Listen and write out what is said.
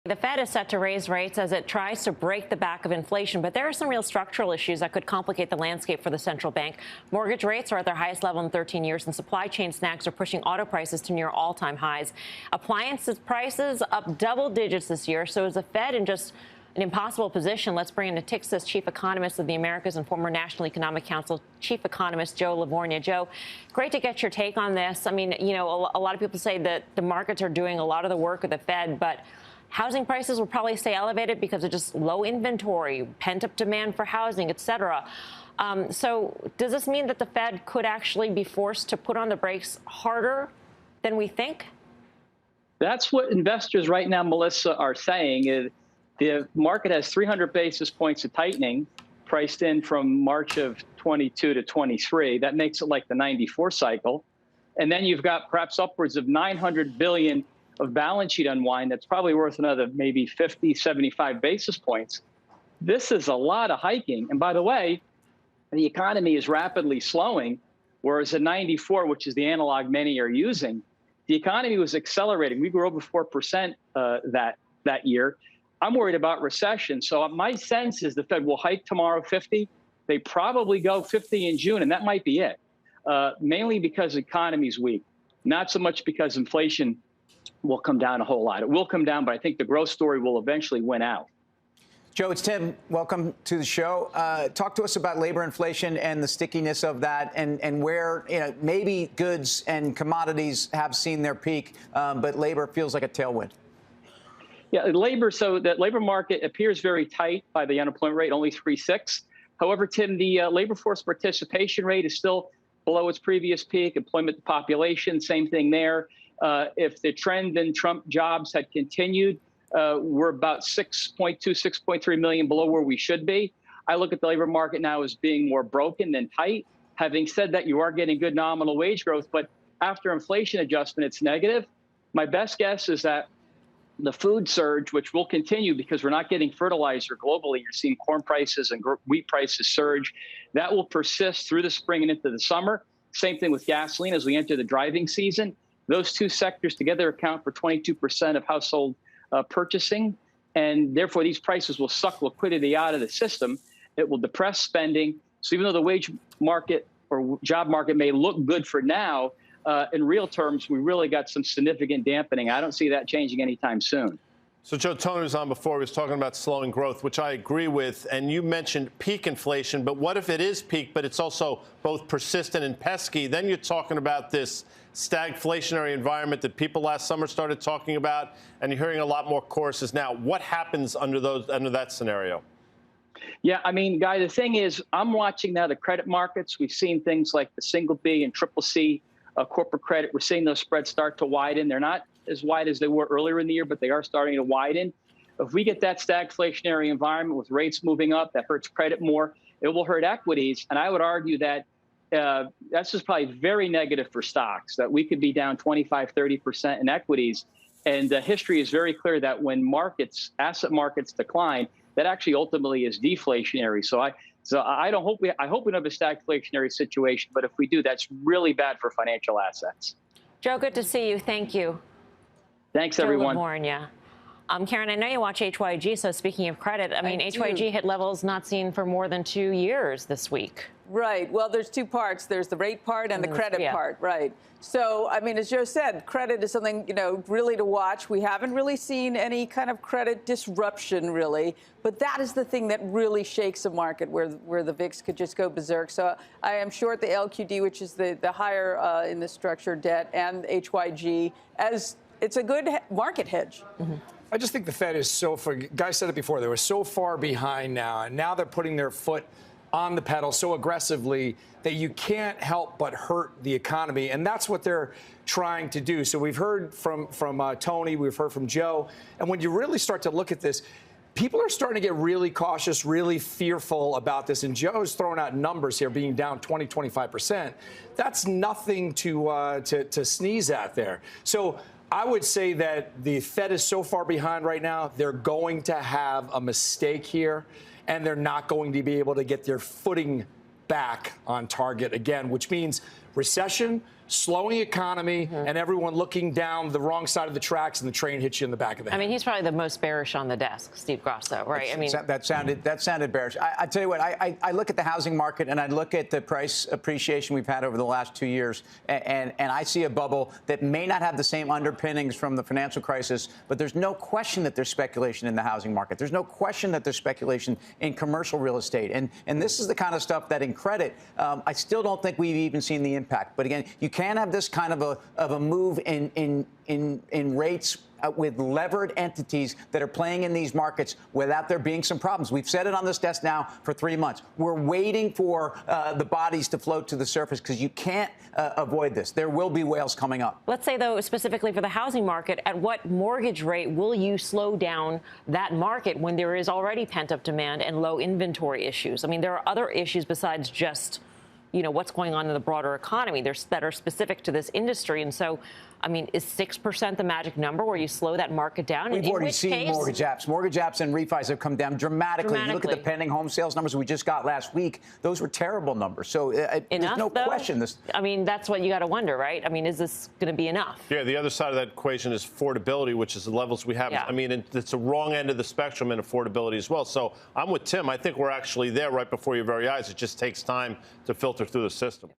The Fed is set to raise rates as it tries to break the back of inflation, but there are some real structural issues that could complicate the landscape for the central bank. Mortgage rates are at their highest level in 13 years, and supply chain snags are pushing auto prices to near all-time highs. Appliances prices up double digits this year, so is the Fed in just an impossible position? Let's bring in Natixis chief economist of the Americas and former National Economic Council chief economist Joe Lavorgna. Joe, great to get your take on this. I mean, you know, a lot of people say that the markets are doing a lot of the work of the Fed, but housing prices will probably stay elevated because of just low inventory, pent-up demand for housing, et cetera. So does this mean that the Fed could actually be forced to put on the brakes harder than we think? That's what investors right now, Melissa, are saying. The market has 300 basis points of tightening priced in from March of 22 to 23. That makes it like the 94 cycle. And then you've got perhaps upwards of 900 billion of balance sheet unwind that's probably worth another maybe 50, 75 basis points. This is a lot of hiking. And by the way, the economy is rapidly slowing, whereas at 94, which is the analog many are using, the economy was accelerating. We grew over 4% that year. I'm worried about recession. So my sense is the Fed will hike tomorrow 50. They probably go 50 in June, and that might be it, mainly because the economy is weak, not so much because inflation will come down a whole lot. It will come down, but I think the growth story will eventually win out. Joe, it's Tim. Welcome to the show. Talk to us about labor inflation and the stickiness of that, and where maybe goods and commodities have seen their peak, but labor feels like a tailwind. Yeah, labor. So the labor market appears very tight by the unemployment rate, only 3.6. However, Tim, the labor force participation rate is still below its previous peak. Employment to population, same thing there. If the trend in Trump jobs had continued, we're about 6.2, 6.3 million below where we should be. I look at the labor market now as being more broken than tight. Having said that, you are getting good nominal wage growth, but after inflation adjustment, it's negative. My best guess is that the food surge, which will continue because we're not getting fertilizer globally, you're seeing corn prices and wheat prices surge. That will persist through the spring and into the summer. Same thing with gasoline as we enter the driving season. Those two sectors together account for 22% of household purchasing, and therefore these prices will suck liquidity out of the system. It will depress spending. So even though the wage market or job market may look good for now, in real terms, we really got some significant dampening. I don't see that changing anytime soon. So, Joe, Tony was on before. He was talking about slowing growth, which I agree with. And you mentioned peak inflation. But what if it is peak, but it's also both persistent and pesky? Then you're talking about this stagflationary environment that people last summer started talking about. And you're hearing a lot more choruses now. What happens under that scenario? Yeah, I mean, Guy, the thing is, I'm watching now the credit markets. We've seen things like the single B and triple C corporate credit. We're seeing those spreads start to widen. They're not as wide as they were earlier in the year, but they are starting to widen. If we get that stagflationary environment with rates moving up, that hurts credit more. It will hurt equities. And I would argue that that's just probably very negative for stocks, that we could be down 25, 30% in equities. And the history is very clear that when asset markets decline, that actually ultimately is deflationary. So I hope we don't have a stagflationary situation, but if we do, that's really bad for financial assets. Joe, good to see you. Thank you. Thanks, everyone. Joe Lavorgna. Karen, I know you watch HYG, so speaking of credit, I mean, HYG hit levels not seen for more than 2 years this week. Right. Well, there's two parts. There's the rate part and the credit part. Right. So, I mean, as Joe said, credit is something, really to watch. We haven't really seen any kind of credit disruption, really. But that is the thing that really shakes the market, where the VIX could just go berserk. So I am short the LQD, which is the higher in the structured debt, and HYG, as it's a good market hedge. Mm-hmm. I just think the Fed is Guy said it before, they were so far behind now, and now they're putting their foot on the pedal so aggressively that you can't help but hurt the economy. And that's what they're trying to do. So we've heard from Tony, we've heard from Joe. And when you really start to look at this, people are starting to get really cautious, really fearful about this. And Joe's throwing out numbers here being down 20, 25%. That's nothing to sneeze at there. So I would say that the Fed is so far behind right now, they're going to have a mistake here, and they're not going to be able to get their footing back on target again, which means recession, slowing economy, and everyone looking down the wrong side of the tracks, and the train hits you in the back of the head. I mean, he's probably the most bearish on the desk, Steve Grasso, right? That sounded bearish. I tell you what, I look at the housing market and I look at the price appreciation we've had over the last 2 years, and I see a bubble that may not have the same underpinnings from the financial crisis, but there's no question that there's speculation in the housing market. There's no question that there's speculation in commercial real estate, and this is the kind of stuff that in credit, I still don't think we've even seen the impact. But again, you can't have this kind of a move in rates with levered entities that are playing in these markets without there being some problems. We've said it on this desk now for 3 months. We're waiting for the bodies to float to the surface because you can't avoid this. There will be whales coming up. Let's say, though, specifically for the housing market, at what mortgage rate will you slow down that market when there is already pent-up demand and low inventory issues? I mean, there are other issues besides just, what's going on in the broader economy that are specific to this industry. And so, I mean, is 6% the magic number where you slow that market down? We've already seen mortgage apps. Mortgage apps and refis have come down dramatically. You look at the pending home sales numbers we just got last week. Those were terrible numbers. So there's no question. I mean, that's what you got to wonder, right? I mean, is this going to be enough? Yeah, the other side of that equation is affordability, which is the levels we have. Yeah. I mean, it's a wrong end of the spectrum in affordability as well. So I'm with Tim. I think we're actually there right before your very eyes. It just takes time to filter through the system.